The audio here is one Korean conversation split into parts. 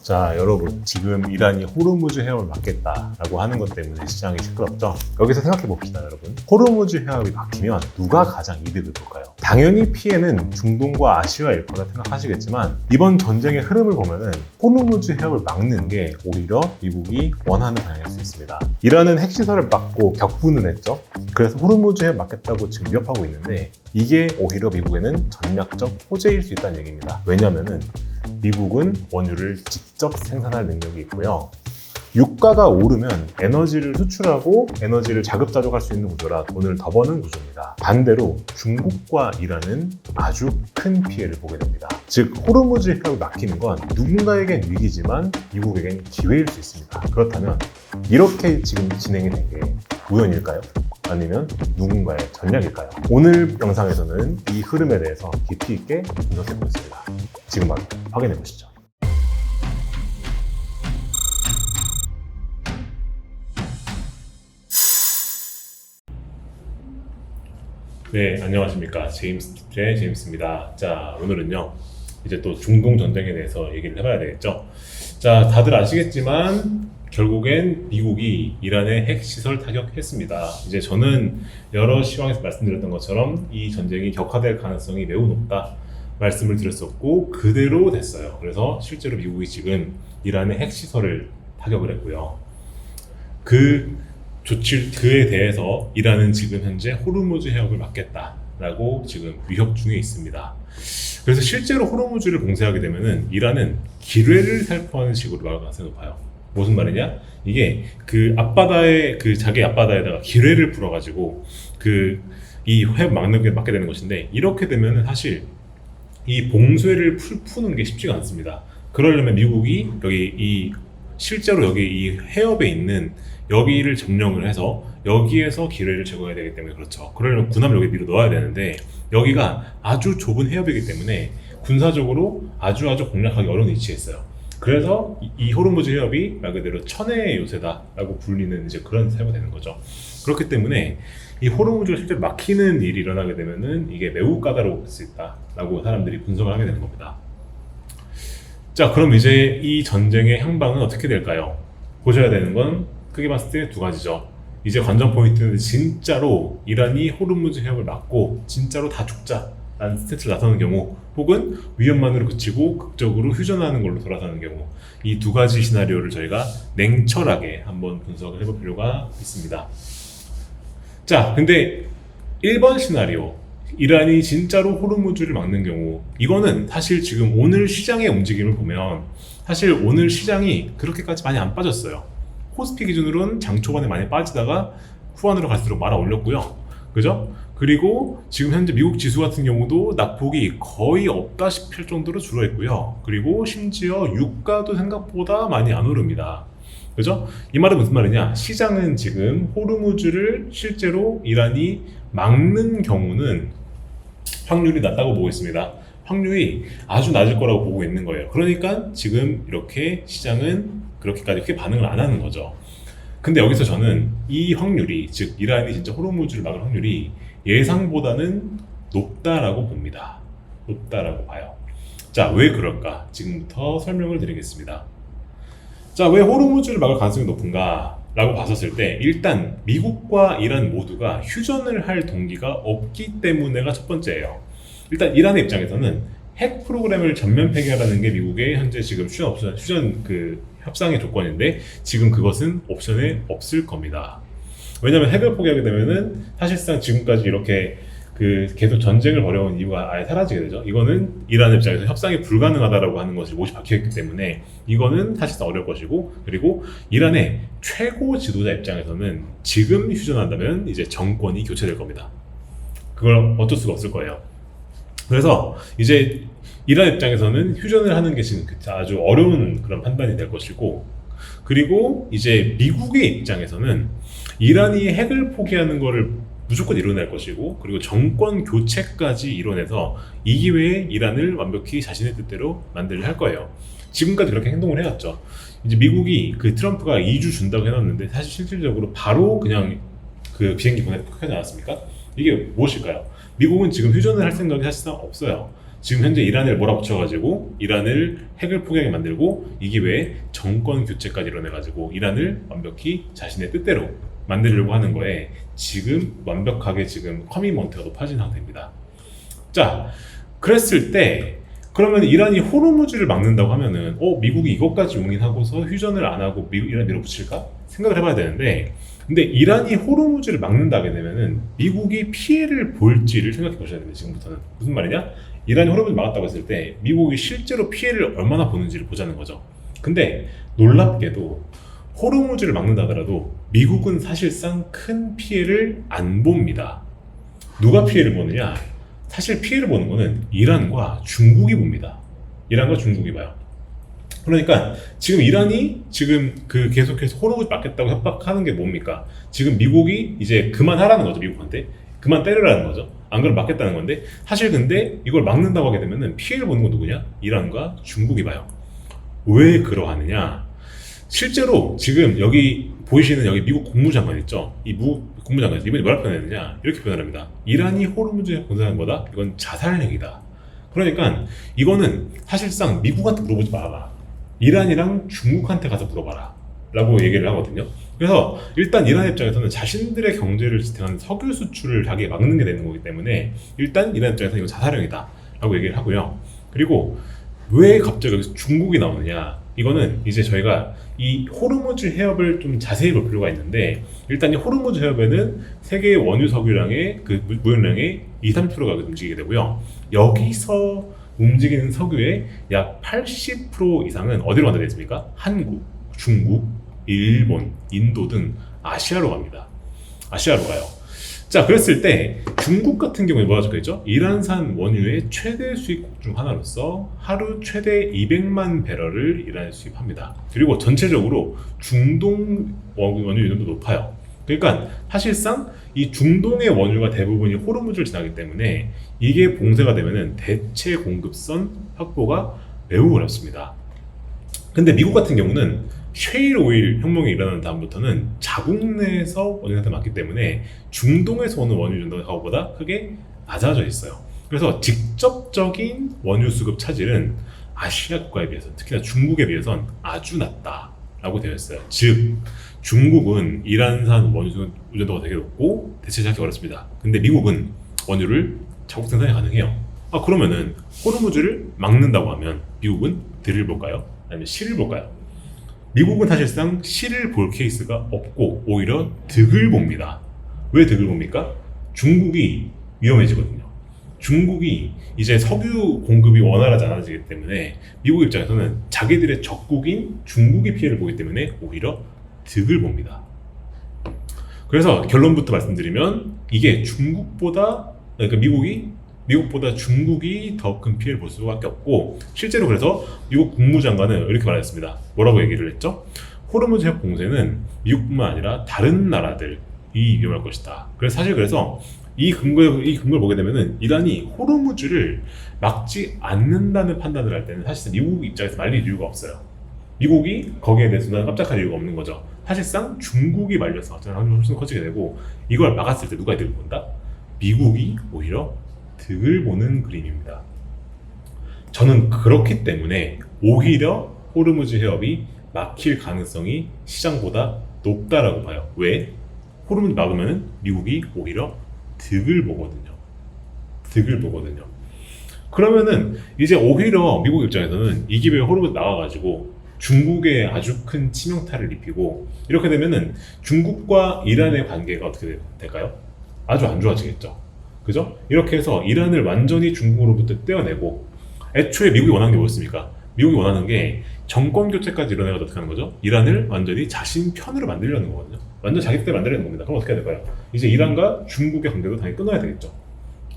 자, 여러분, 지금 이란이 호르무즈 해협을 막겠다라고 하는 것 때문에 시장이 시끄럽죠? 여기서 생각해 봅시다, 여러분. 호르무즈 해협이 막히면 누가 가장 이득을 볼까요? 당연히 피해는 중동과 아시아일 거라 생각하시겠지만 이번 전쟁의 흐름을 보면은 호르무즈 해협을 막는 게 오히려 미국이 원하는 방향일 수 있습니다. 이란은 핵시설을 막고 격분을 했죠. 그래서 호르무즈 해협 막겠다고 지금 위협하고 있는데 이게 오히려 미국에는 전략적 호재일 수 있다는 얘기입니다. 왜냐면은 미국은 원유를 직접 생산할 능력이 있고요. 유가가 오르면 에너지를 수출하고 에너지를 자급자족할 수 있는 구조라 돈을 더 버는 구조입니다. 반대로 중국과 이란은 아주 큰 피해를 보게 됩니다. 즉 호르무즈 해협이 막히는 건 누군가에겐 위기지만 미국에겐 기회일 수 있습니다. 그렇다면 이렇게 지금 진행이 된 게 우연일까요? 아니면 누군가의 전략일까요? 오늘 영상에서는 이 흐름에 대해서 깊이 있게 분석해 보겠습니다. 지금 바로 확인해 보시죠. 네, 안녕하십니까. 제임스입니다. 자, 오늘은요, 이제 또 중동 전쟁에 대해서 얘기를 해봐야 되겠죠. 자, 다들 아시겠지만, 결국엔 미국이 이란의 핵시설 타격했습니다. 이제 저는 여러 시황에서 말씀드렸던 것처럼 이 전쟁이 격화될 가능성이 매우 높다 말씀을 드렸었고, 그대로 됐어요. 그래서 실제로 미국이 지금 이란의 핵시설을 타격을 했고요. 그에 대해서 이란은 지금 현재 호르무즈 해협을 막겠다라고 지금 위협 중에 있습니다. 그래서 실제로 호르무즈를 봉쇄하게 되면은 이란은 기뢰를 살포하는 식으로 막을 가능성이 높아요. 무슨 말이냐? 이게 그 앞바다에 자기 앞바다에다가 기뢰를 불어가지고 이 해협 막게 되는 것인데 이렇게 되면은 사실 이 봉쇄를 푸는 게 쉽지가 않습니다. 그러려면 미국이 실제로 여기 이 해협에 있는 여기를 점령을 해서 여기에서 기뢰를 제거해야 되기 때문에 그렇죠. 그러려면 군함을 여기 밀어 넣어야 되는데 여기가 아주 좁은 해협이기 때문에 군사적으로 아주 공략하기 어려운 위치에 있어요. 그래서 이 호르무즈 해협이 말 그대로 천혜의 요새다라고 불리는 이제 그런 사유가 되는 거죠. 그렇기 때문에 이 호르무즈가 실제로 막히는 일이 일어나게 되면은 이게 매우 까다로울 수 있다라고 사람들이 분석을 하게 되는 겁니다. 자, 그럼 이제 이 전쟁의 향방은 어떻게 될까요? 보셔야 되는 건 크게 봤을 때 두 가지죠. 이제 관전 포인트는 진짜로 이란이 호르무즈 해협을 막고 진짜로 다 죽자라는 스탠스를 나서는 경우 혹은 위협만으로 그치고 극적으로 휴전하는 걸로 돌아서는 경우 이 두 가지 시나리오를 저희가 냉철하게 한번 분석을 해볼 필요가 있습니다. 자, 근데 1번 시나리오 이란이 진짜로 호르무즈를 막는 경우 이거는 사실 지금 오늘 시장의 움직임을 보면 사실 오늘 시장이 그렇게까지 많이 안 빠졌어요. 코스피 기준으로는 장 초반에 많이 빠지다가 후반으로 갈수록 말아 올렸고요. 그죠? 그리고 지금 현재 미국 지수 같은 경우도 낙폭이 거의 없다시피 할 정도로 줄어있고요. 그리고 심지어 유가도 생각보다 많이 안 오릅니다. 그죠? 이 말은 무슨 말이냐? 시장은 지금 호르무즈를 실제로 이란이 막는 경우는 확률이 낮다고 보고 있습니다. 확률이 아주 낮을 거라고 보고 있는 거예요. 그러니까 지금 이렇게 시장은 그렇게까지 크게 반응을 안 하는 거죠. 근데 여기서 저는 이 확률이, 즉 이란이 진짜 호르무즈를 막을 확률이 예상보다는 높다라고 봅니다. 높다라고 봐요. 자, 왜 그럴까? 지금부터 설명을 드리겠습니다. 자, 왜 호르무즈를 막을 가능성이 높은가? 라고 봤었을 때 일단 미국과 이란 모두가 휴전을 할 동기가 없기 때문에가 첫 번째예요. 일단 이란의 입장에서는 핵 프로그램을 전면 폐기하라는 게 미국의 현재 지금 휴전 협상의 조건인데 지금 그것은 옵션에 없을 겁니다. 왜냐하면 핵을 포기하게 되면은 사실상 지금까지 이렇게 계속 전쟁을 벌여온 이유가 아예 사라지게 되죠. 이거는 이란 입장에서 협상이 불가능하다라고 하는 것이 못이 박혀있기 때문에 이거는 사실상 어려울 것이고, 그리고 이란의 최고 지도자 입장에서는 지금 휴전한다면 이제 정권이 교체될 겁니다. 그걸 어쩔 수가 없을 거예요. 그래서 이제 이란 입장에서는 휴전을 하는 게 지금 아주 어려운 그런 판단이 될 것이고, 그리고 이제 미국의 입장에서는 이란이 핵을 포기하는 거를 무조건 이뤄낼 것이고, 그리고 정권 교체까지 이뤄내서 이 기회에 이란을 완벽히 자신의 뜻대로 만들려 할 거예요. 지금까지 그렇게 행동을 해왔죠. 이제 미국이 트럼프가 2주 준다고 해놨는데 사실 실질적으로 바로 그냥 비행기 보내서 하지 않았습니까? 이게 무엇일까요? 미국은 지금 휴전을 할 생각이 사실상 없어요. 지금 현재 이란을 몰아붙여가지고 이란을 핵을 포기하게 만들고 이 기회에 정권 교체까지 이뤄내가지고 이란을 완벽히 자신의 뜻대로 만들려고 하는 거에 지금 완벽하게 지금 커미먼트가 높아진 상태입니다. 자, 그랬을 때 그러면 이란이 호르무즈를 막는다고 하면은 미국이 이것까지 용인하고서 휴전을 안 하고 이란 밀어붙일까? 생각을 해봐야 되는데, 근데 이란이 호르무즈를 막는다게 되면은 미국이 피해를 볼지를 생각해 보셔야 됩니다. 지금부터는 무슨 말이냐? 이란이 호르무즈를 막았다고 했을 때 미국이 실제로 피해를 얼마나 보는지를 보자는 거죠. 근데 놀랍게도 호르무즈를 막는다 하더라도 미국은 사실상 큰 피해를 안 봅니다. 누가 피해를 보느냐? 사실 피해를 보는 거는 이란과 중국이 봅니다. 이란과 중국이 봐요. 그러니까 지금 이란이 지금 계속해서 호르무즈 막겠다고 협박하는 게 뭡니까? 지금 미국이 이제 그만하라는 거죠. 미국한테 그만 때리라는 거죠. 안 그러면 막겠다는 건데, 사실 근데 이걸 막는다고 하게 되면은 피해를 보는 건 누구냐? 이란과 중국이 봐요. 왜 그러하느냐? 실제로 지금 여기 보이시는 여기 미국 국무장관 있죠? 이 국무장관 이번에 뭐라 표현했느냐? 이렇게 표현합니다. 이란이 호르무즈에 공세한 거다. 이건 자살행위다. 그러니까 이거는 사실상 미국한테 물어보지 말아라. 이란이랑 중국한테 가서 물어봐라 라고 얘기를 하거든요. 그래서 일단 이란 입장에서는 자신들의 경제를 지탱하는 석유 수출을 자기가 막는 게 되는 거기 때문에 일단 이란 입장에서는 이건 자살행위다 라고 얘기를 하고요. 그리고 왜 갑자기 여기서 중국이 나오느냐? 이거는 이제 저희가 이 호르무즈 해협을 좀 자세히 볼 필요가 있는데, 일단 이 호르무즈 해협에는 세계 원유 석유량의 무역량의 2~3%가 움직이게 되고요. 여기서 움직이는 석유의 약 80% 이상은 어디로 간다고 했습니까? 한국, 중국, 일본, 인도 등 아시아로 갑니다. 아시아로 가요. 자, 그랬을 때 중국 같은 경우에 뭐가 적혀있죠? 이란산 원유의 최대 수입국 중 하나로서 하루 최대 200만 배럴을 이란에 수입합니다. 그리고 전체적으로 중동 원유 유동도 높아요. 그러니까 사실상 이 중동의 원유가 대부분이 호르무즈를 지나기 때문에 이게 봉쇄가 되면은 대체 공급선 확보가 매우 어렵습니다. 근데 미국 같은 경우는 셰일 오일 혁명이 일어난 다음부터는 자국 내에서 원유 상태가 많기 때문에 중동에서 오는 원유 정도가 가보다 크게 낮아져 있어요. 그래서 직접적인 원유 수급 차질은 아시아 국가에 비해서, 특히나 중국에 비해선 아주 낮다라고 되어 있어요. 즉 중국은 이란산 원유 수급 의존도가 되게 높고 대체하기 어렵습니다. 근데 미국은 원유를 자국 생산이 가능해요. 그러면은 호르무즈를 막는다고 하면 미국은 득을 볼까요? 아니면 실을 볼까요? 미국은 사실상 실을 볼 케이스가 없고 오히려 득을 봅니다. 왜 득을 봅니까? 중국이 위험해지거든요. 중국이 이제 석유 공급이 원활하지 않아지기 때문에 미국 입장에서는 자기들의 적국인 중국이 피해를 보기 때문에 오히려 득을 봅니다. 그래서 결론부터 말씀드리면 이게 그러니까 미국보다 중국이 더 큰 피해를 볼 수밖에 없고, 실제로 그래서 미국 국무장관은 이렇게 말했습니다. 뭐라고 얘기를 했죠? 호르무즈 해협 공세는 미국뿐만 아니라 다른 나라들이 위험할 것이다. 그래서 이 근거를 보게 되면은 이란이 호르무즈를 막지 않는다는 판단을 할 때는 사실상 미국 입장에서 말릴 이유가 없어요. 미국이 거기에 대해서는 깜짝할 이유가 없는 거죠. 사실상 중국이 말려서 확률이 훨씬 커지게 되고, 이걸 막았을 때 누가 득을 본다? 미국이 오히려 득을 보는 그림입니다. 저는 그렇기 때문에 오히려 호르무즈 해협이 막힐 가능성이 시장보다 높다라고 봐요. 왜? 호르무즈 막으면 미국이 오히려 득을 보거든요. 그러면은 이제 오히려 미국 입장에서는 이 기회에 호르무즈 나와가지고 중국에 아주 큰 치명타를 입히고, 이렇게 되면은 중국과 이란의 관계가 어떻게 될까요? 아주 안 좋아지겠죠. 그죠? 이렇게 해서 이란을 완전히 중국으로부터 떼어내고, 애초에 미국이 원하는 게 뭐였습니까? 미국이 원하는 게 정권 교체까지 이뤄내가지고 어떻게 하는 거죠? 이란을 완전히 자신 편으로 만들려는 거거든요. 완전 자기 뜻대로 만들려는 겁니다. 그럼 어떻게 해야 될까요? 이제 이란과 중국의 관계도 당연히 끊어야 되겠죠.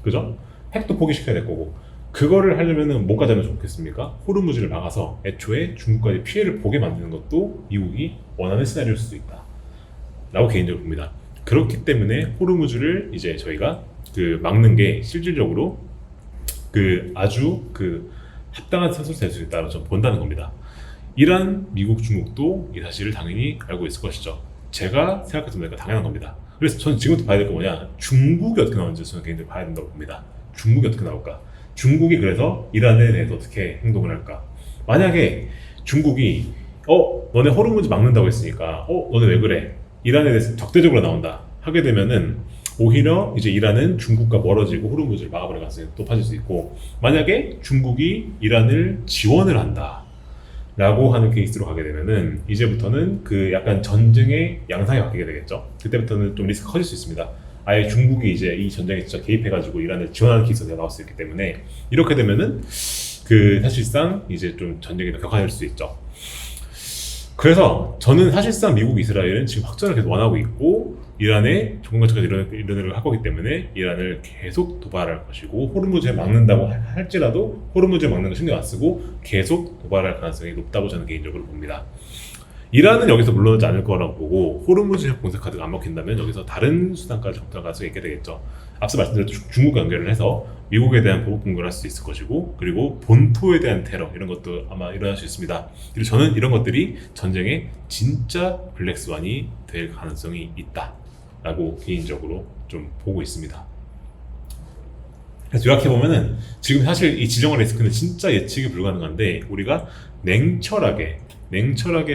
그죠? 핵도 포기시켜야 될 거고, 그거를 하려면은 뭐까지 하면 좋겠습니까? 호르무즈를 막아서 애초에 중국까지 피해를 보게 만드는 것도 미국이 원하는 시나리오일 수도 있다 라고 개인적으로 봅니다. 그렇기 때문에 호르무즈를 이제 저희가 막는 게 실질적으로 아주 합당한 선수를 될 수 있다고 저는 본다는 겁니다. 이란, 미국, 중국도 이 사실을 당연히 알고 있을 것이죠. 제가 생각했던 당연한 겁니다. 그래서 저는 지금부터 봐야 될 게 뭐냐, 중국이 어떻게 나오는지 저는 개인적으로 봐야 된다고 봅니다. 중국이 어떻게 나올까? 중국이 그래서 이란에 대해서 어떻게 행동을 할까? 만약에 중국이 너네 호르무즈 막는다고 했으니까 너네 왜 그래? 이란에 대해서 적대적으로 나온다 하게 되면은 오히려 이제 이란은 중국과 멀어지고 호르무즈를 막아버릴 가능성이 높아질 수 있고, 만약에 중국이 이란을 지원을 한다 라고 하는 케이스로 가게 되면은 이제부터는 그 약간 전쟁의 양상이 바뀌게 되겠죠. 그때부터는 좀 리스크가 커질 수 있습니다. 아예 중국이 이제 이 전쟁에 진짜 개입해가지고 이란을 지원하는 케이스가 나올 수 있기 때문에, 이렇게 되면은 그 사실상 이제 좀 전쟁이 더 격화될 수 있죠. 그래서 저는 사실상 미국, 이스라엘은 지금 확전을 계속 원하고 있고 이란에 종전까지 이란을 할 거기 때문에 이란을 계속 도발할 것이고, 호르무즈에 막는다고 할지라도 호르무즈에 막는 거 신경 안 쓰고 계속 도발할 가능성이 높다고 저는 개인적으로 봅니다. 이란은 여기서 물러나지 않을 거라고 보고, 호르무즈 협 공세 카드가 안 먹힌다면 여기서 다른 수단까지 접근할 가능성이 있게 되겠죠. 앞서 말씀드렸던 중국 연결을 해서 미국에 대한 보복 공격을 할 수 있을 것이고, 그리고 본토에 대한 테러 이런 것도 아마 일어날 수 있습니다. 그리고 저는 이런 것들이 전쟁의 진짜 블랙스완이 될 가능성이 있다라고 개인적으로 좀 보고 있습니다. 그래서 요약해보면은 지금 사실 이 지정학 리스크는 진짜 예측이 불가능한데, 우리가 냉철하게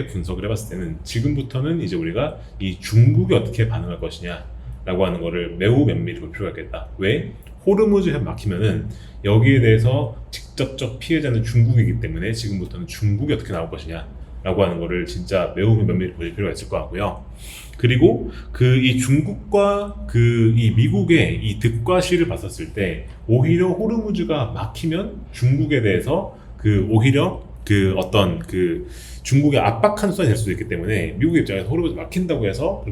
분석을 해봤을 때는 지금부터는 이제 우리가 이 중국이 어떻게 반응할 것이냐 라고 하는 거를 매우 면밀히 볼 필요가 있겠다. 왜? 호르무즈에 막히면은 여기에 대해서 직접적 피해자는 중국이기 때문에 지금부터는 중국이 어떻게 나올 것이냐 라고 하는 거를 진짜 매우 면밀히 볼 필요가 있을 것 같고요. 그리고 이 중국과 이 미국의 이 득과 실을 봤었을 때, 오히려 호르무즈가 막히면 중국에 대해서 오히려 어떤 중국의 압박한 수단이 될 수도 있기 때문에, 미국의 입장에서 호르무즈 막힌다고 해서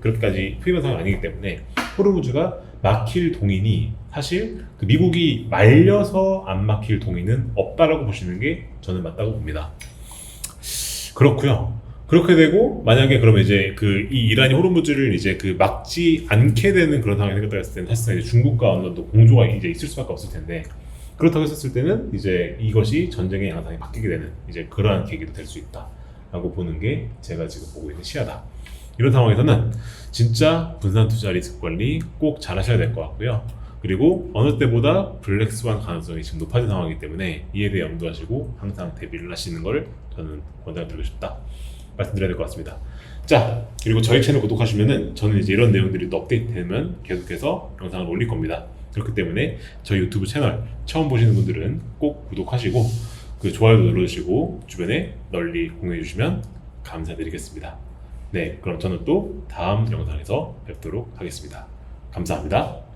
그렇게까지 투입한 상황이 아니기 때문에 호르무즈가 막힐 동인이 사실 미국이 말려서 안 막힐 동인은 없다라고 보시는 게 저는 맞다고 봅니다. 그렇고요. 그렇게 되고 만약에 그러면 이제 이 이란이 호르무즈를 이제 막지 않게 되는 그런 상황이 생겼다 했을 때는 사실상 이제 중국과 어느 정도 공조가 이제 있을 수밖에 없을 텐데, 그렇다고 했었을 때는 이제 이것이 전쟁의 양상이 바뀌게 되는 이제 그러한 계기도 될 수 있다라고 보는 게 제가 지금 보고 있는 시야다. 이런 상황에서는 진짜 분산 투자 리스크 관리 꼭 잘 하셔야 될 것 같고요. 그리고 어느 때보다 블랙스완 가능성이 지금 높아진 상황이기 때문에 이에 대해 염두하시고 항상 대비를 하시는 걸 저는 권장드리고 싶다 말씀드려야 될 것 같습니다. 자, 그리고 저희 채널 구독하시면은 저는 이제 이런 내용들이 또 업데이트되면 계속해서 영상을 올릴 겁니다. 그렇기 때문에 저희 유튜브 채널 처음 보시는 분들은 꼭 구독하시고 좋아요도 눌러주시고 주변에 널리 공유해 주시면 감사드리겠습니다. 네, 그럼 저는 또 다음 영상에서 뵙도록 하겠습니다. 감사합니다.